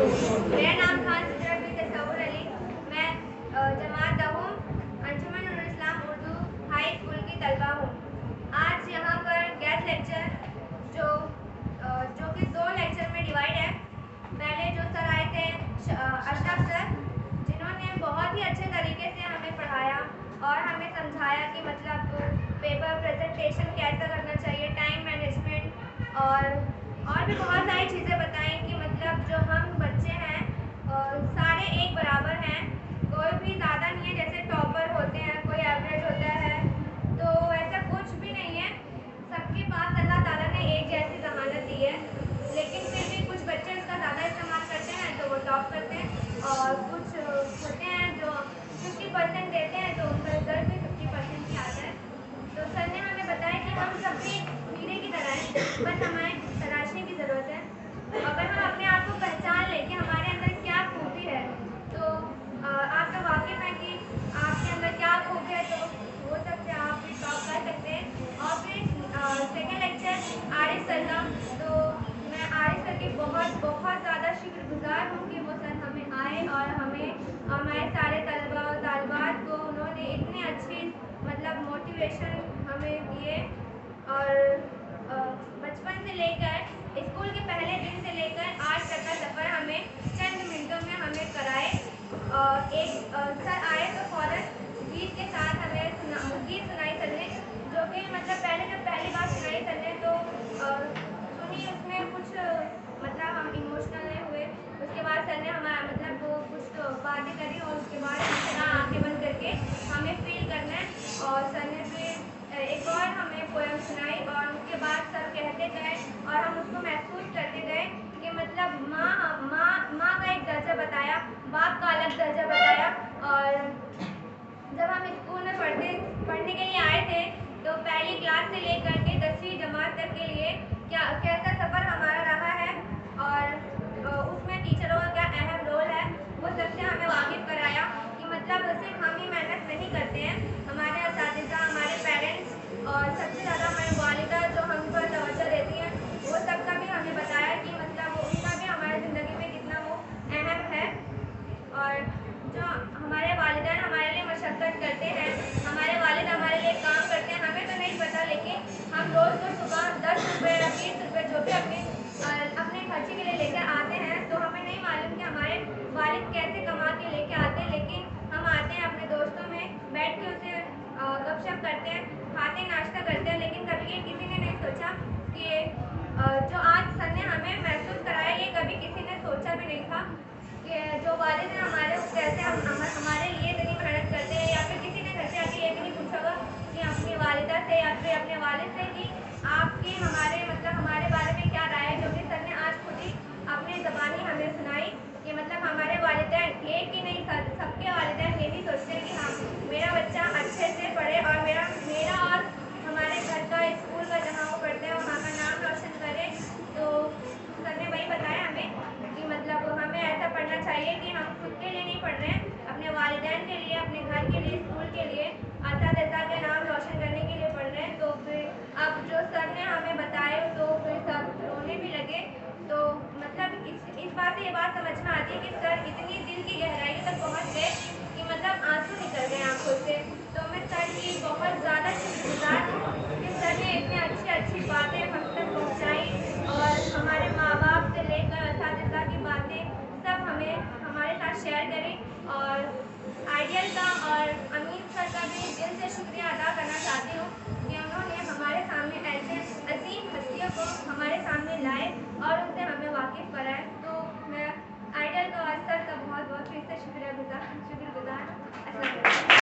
मेरा नाम खान सिद्दीक़ तसव्वुर अली। मैं जमात दहूम अंजुमन उल इस्लाम उर्दू हाई स्कूल की तलबा हूँ। आज यहाँ पर गेस्ट लेक्चर जो कि 2 लेक्चर में डिवाइड है। पहले जो सर आए थे अशरफ सर, जिन्होंने बहुत ही अच्छे तरीके से हमें पढ़ाया और हमें समझाया कि मतलब पेपर प्रेजेंटेशन कैसा करना चाहिए, टाइम मैनेजमेंट और भी बहुत सारी चीज़ें बताएं कि मतलब जो हम बच्चे हैं सारे एक बराबर हैं, कोई भी ज़्यादा नहीं है। जैसे टॉपर होते हैं, कोई एवरेज होता है, तो ऐसा कुछ भी नहीं है। सबके पास अल्लाह ताला ने एक जैसी ज़मानत दी है, लेकिन फिर भी कुछ बच्चे उसका ज़्यादा इस्तेमाल करते हैं तो वो टॉप करते हैं, और कुछ होते हैं जो 50% देते हैं तो उनका रिजल्ट भी 50% ही आता है। तो सर ने हमें बताया कि हम सब भी हीरे की तरह हैं, बस हमें तराशने की ज़रूरत है। अगर हम अपने आप को पहचान लें कि हमारे अंदर क्या खूबी है, तो आप तो वाकिफ़ हैं कि आपके अंदर क्या खूबी है, तो हो सकता है आप भी टॉप कर सकते हैं। और फिर सेकेंड लेक्चर आरिफ सर का, तो मैं आरिफ सर की बहुत ज़्यादा शुक्रगुज़ार हूँ कि वो सर हमें आए और हमें हमारे सारे तलबा और तालिबात को उन्होंने इतनी अच्छी मतलब मोटिवेशन हमें दिए। और बचपन से लेकर स्कूल के पहले दिन से लेकर आज तक का सफ़र हमें चंद मिनटों में हमें कराए। एक सर आए तो फ़ौरन गीत के साथ हमें गीत सुनाई सर ने, जो कि मतलब जब पहली बार सुनाई सर ने तो सुनी, उसमें कुछ मतलब हम इमोशनल नहीं हुए। उसके बाद सर ने हमारा मतलब वो कुछ बातें करी और उसके बाद इतना आंखें बंद करके हमें फील करना है। और सर ने फिर एक और हमें पोएम सुनाई, और उसके बाद सर कहते गए और हम उसको महसूस करते गए कि मतलब माँ का एक दर्जा बताया, बाप का अलग दर्जा बताया। और जब हम स्कूल में पढ़ने के लिए आए थे, तो पहली क्लास से लेकर के 10वीं जमात तक के लिए कैसा सफ़र हमारा रहा है, और उसमें टीचरों का क्या अहम रोल है, वो सबसे हमें वाकिफ़ कराया कि मतलब सिर्फ हम ही मेहनत नहीं करते हैं, हमारे असातिज़ा, हमारे पेरेंट्स और सबसे ज़्यादा हमारी वालिदा जो हम पर तवज्जो देती हैं, वो सबका भी हमें बताया कि मतलब उनका भी हमारी ज़िंदगी में कितना वो अहम है। और जो हमारे वालिदैन हमारे लिए मशक्क़त करते हैं, हमारे वालिद हमारे लिए काम करते हैं, हमें तो नहीं पता, लेकिन हम रोज़ को सुबह 10 रुपये या 20 रुपये जो भी अपने खर्चे के लिए लेकर आते हैं, तो हमें नहीं मालूम कि हमारे वालिद कैसे कमा के लेके आते हैं। लेकिन हम आते हैं अपने दोस्तों में बैठ के उसे गपशप करते हैं, खाते हैं, नाश्ता करते हैं, लेकिन कभी ये किसी ने नहीं सोचा कि जो आज सर ने हमें महसूस कराया, ये कभी किसी ने सोचा भी नहीं था कि जो वालिद हैं हमारे, कैसे हमारे लिए इतनी मेहनत करते हैं। या फिर किसी ने घर से आके ये भी नहीं पूछा होगा कि अपनी वालिदा से या फिर अपने वालिद से कि आपकी हमारे बारे में क्या राय है, जो कि सर ने आज खुद ही अपनी ज़बानी हमें सुनाई कि मतलब हमारे वालिदैन एक ही नहीं, सबके वालिदैन यही सोचते हैं कि हाँ, मेरा बच्चा अच्छे से पढ़े और मेरा और हमारे घर का, स्कूल का जहाँ वो पढ़ते हैं वहाँ का नाम रोशन करे। तो सर ने वही बताया हमें कि मतलब हमें ऐसा पढ़ना चाहिए कि हम खुद के लिए नहीं पढ़ रहे हैं, अपने वालिदैन के लिए, अपने घर के लिए, स्कूल के लिए, असातिज़ा के नाम रोशन करने के लिए पढ़ रहे हैं। तो फिर अब जो सर ने हमें बताए तो फिर सब रोने भी लगे। तो मतलब इस बात से ये बात समझ में आती है कि सर इतनी दिल की गहराइयों तक पहुँच गए कि मतलब आंसू निकल गए आंखों से। तो मैं सर की बहुत ज़्यादा शुक्रगुज़ार हूँ कि सर ने इतनी अच्छी बातें हम तक पहुँचाई, और हमारे माँ बाप से लेकर असातिज़ा की बातें सब हमारे साथ शेयर करी। और आइडियल का और अमीन सर का भी दिल से शुक्रिया अदा करना चाहती हूँ कि उन्होंने हमारे सामने ऐसे अजीम हस्तियों को हमारे सामने लाए और उनसे हमें वाकिफ़ कराए। तो मैं आइडियल का और सर का बहुत फिर से शुक्रगुज़ार हूँ। अस्सलाम वालेकुम।